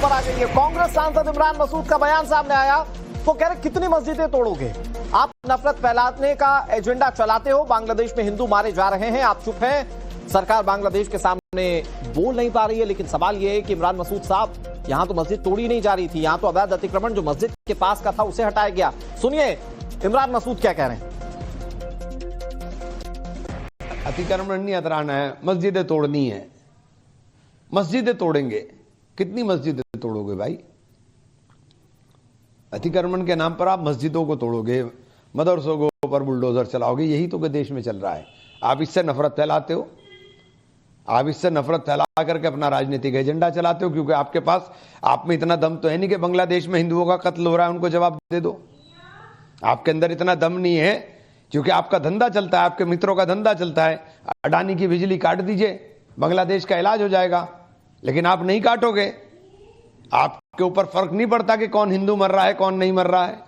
खबर आ गई है। कांग्रेस सांसद इमरान मसूद का बयान सामने आया। वो कह रहे कितनी मस्जिदें तोड़ोगे, आप नफरत फैलाने का एजेंडा चलाते हो, बांग्लादेश में हिंदू मारे जा रहे हैं, आप चुप हैं। सरकार बांग्लादेश के सामने बोल नहीं पा रही है, लेकिन सवाल यह है कि इमरान मसूद साहब यहां तो मस्जिद तोड़ी नहीं जा रही थी, यहां तो अवैध अतिक्रमण जो मस्जिद के पास का था उसे हटाया गया। सुनिए इमरान मसूद क्या कह रहे हैं। अतिक्रमण नहीं हटाना है, मस्जिदें तोड़नी है। मस्जिदें तोड़ेंगे, कितनी मस्जिदें तोड़ोगे भाई? अतिक्रमण के नाम पर आप मस्जिदों को तोड़ोगे, मदरसों को पर बुलडोजर चलाओगे, यही तो देश में चल रहा है। आप इससे नफरत फैलाते हो, आप इससे नफरत फैला करके अपना राजनीतिक एजेंडा चलाते हो, क्योंकि आपके पास आप में इतना दम तो है नहीं कि बांग्लादेश में हिंदुओं का कत्ल हो रहा है उनको जवाब दे दो। आपके अंदर इतना दम नहीं है, क्योंकि आपका धंधा चलता है, आपके मित्रों का धंधा चलता है। अडानी की बिजली काट दीजिए, बांग्लादेश का इलाज हो जाएगा, लेकिन आप नहीं काटोगे। आपके ऊपर फर्क नहीं पड़ता कि कौन हिंदू मर रहा है कौन नहीं मर रहा है।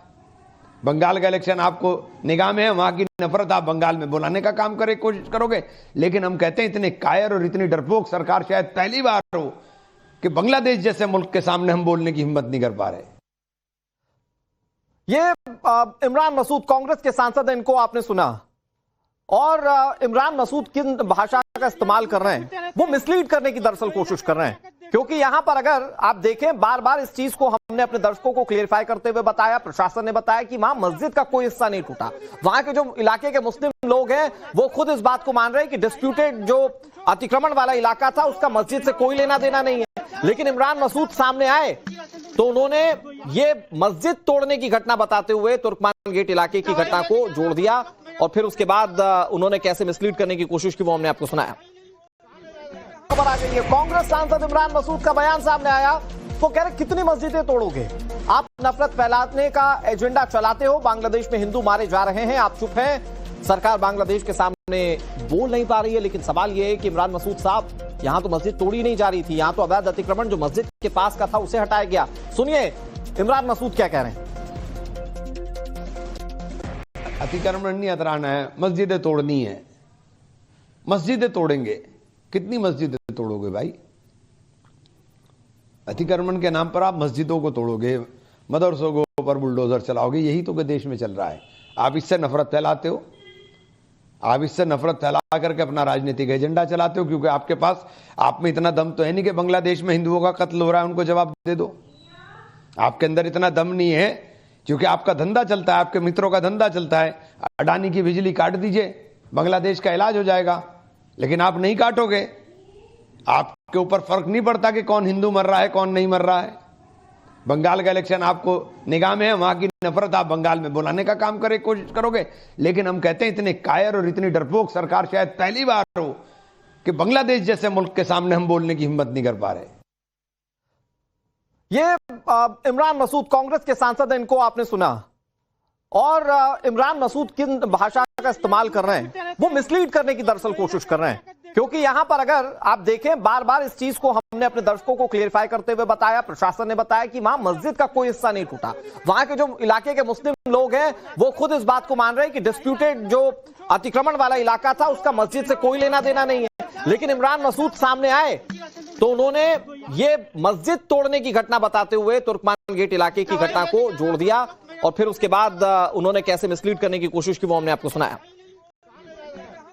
बंगाल का इलेक्शन आपको निगाह में है, वहां की नफरत आप बंगाल में बुलाने का काम कोशिश करोगे। लेकिन हम कहते हैं इतने कायर और इतनी डरपोक सरकार शायद पहली बार हो कि बांग्लादेश जैसे मुल्क के सामने हम बोलने की हिम्मत नहीं कर पा रहे। ये इमरान मसूद कांग्रेस के सांसद हैं, इनको आपने सुना। और इमरान मसूद किन भाषा का इस्तेमाल कर रहे हैं, वो मिसलीड करने की दरअसल कोशिश कर रहे हैं। क्योंकि यहां पर अगर आप देखें, बार बार इस चीज को हमने अपने दर्शकों को क्लियरफाई करते हुए बताया, प्रशासन ने बताया कि वहां मस्जिद का कोई हिस्सा नहीं टूटा। वहां के जो इलाके के मुस्लिम लोग हैं वो खुद इस बात को मान रहे हैं कि डिस्प्यूटेड जो अतिक्रमण वाला इलाका था उसका मस्जिद से कोई लेना देना नहीं है। लेकिन इमरान मसूद सामने आए तो उन्होंने ये मस्जिद तोड़ने की घटना बताते हुए तुर्कमान गेट इलाके की घटना को जोड़ दिया, और फिर उसके बाद उन्होंने कैसे मिसलीड करने की कोशिश की वो हमने आपको सुनाया। खबर आ गई है। कांग्रेस सांसद इमरान मसूद का बयान सामने आया। वो कह रहे कितनी मस्जिदें तोड़ोगे, आप नफरत फैलाने का एजेंडा चलाते हो, बांग्लादेश में हिंदू मारे जा रहे हैं, आप चुप हैं। सरकार बांग्लादेश के सामने बोल नहीं पा रही है, लेकिन सवाल यह है कि इमरान मसूद साहब यहां तो मस्जिद तोड़ी नहीं जा रही थी, यहां तो अवैध अतिक्रमण जो मस्जिद के पास का था उसे हटाया गया। सुनिए इमरान मसूद क्या कह रहे हैं। अतिक्रमण नहीं हटाना है, मस्जिदें तोड़नी है। मस्जिदें तोड़ेंगे, कितनी मस्जिदें तोड़ोगे भाई? अतिक्रमण के नाम पर आप मस्जिदों को तोड़ोगे, मदरसों को पर बुलडोजर चलाओगे, यही तो देश में चल रहा है। आप इससे नफरत फैलाते हो, आप इससे नफरत फैला करके अपना राजनीतिक एजेंडा चलाते हो, क्योंकि आपके पास आप में इतना दम तो है नहीं कि बांग्लादेश में हिंदुओं का कत्ल हो रहा है उनको जवाब दे दो। आपके अंदर इतना दम नहीं है, क्योंकि आपका धंधा चलता है, आपके मित्रों का धंधा चलता है। अडानी की बिजली काट दीजिए, बांग्लादेश का इलाज हो जाएगा, लेकिन आप नहीं काटोगे। आपके ऊपर फर्क नहीं पड़ता कि कौन हिंदू मर रहा है कौन नहीं मर रहा है। बंगाल का इलेक्शन आपको निगाह में है, वहां की नफरत आप बंगाल में बुलाने का काम कोशिश करोगे। लेकिन हम कहते हैं इतने कायर और इतनी डरपोक सरकार शायद पहली बार हो कि बांग्लादेश जैसे मुल्क के सामने हम बोलने की हिम्मत नहीं कर पा रहे। ये इमरान मसूद कांग्रेस के सांसद हैं, इनको आपने सुना। और इमरान मसूद किन भाषा का इस्तेमाल कर रहे हैं, वो मिसलीड करने की दरअसल कोशिश कर रहे हैं। क्योंकि यहां पर अगर आप देखें, बार बार इस चीज को हमने अपने दर्शकों को क्लियरफाई करते हुए बताया, प्रशासन ने बताया कि वहां मस्जिद का कोई हिस्सा नहीं टूटा। वहां के जो इलाके के मुस्लिम लोग हैं वो खुद इस बात को मान रहे हैं कि डिस्प्यूटेड जो अतिक्रमण वाला इलाका था उसका मस्जिद से कोई लेना देना नहीं है। लेकिन इमरान मसूद सामने आए तो उन्होंने ये मस्जिद तोड़ने की घटना बताते हुए तुर्कमान गेट इलाके की घटना को जोड़ दिया, और फिर उसके बाद उन्होंने कैसे मिसलीड करने की कोशिश की वो हमने आपको सुनाया।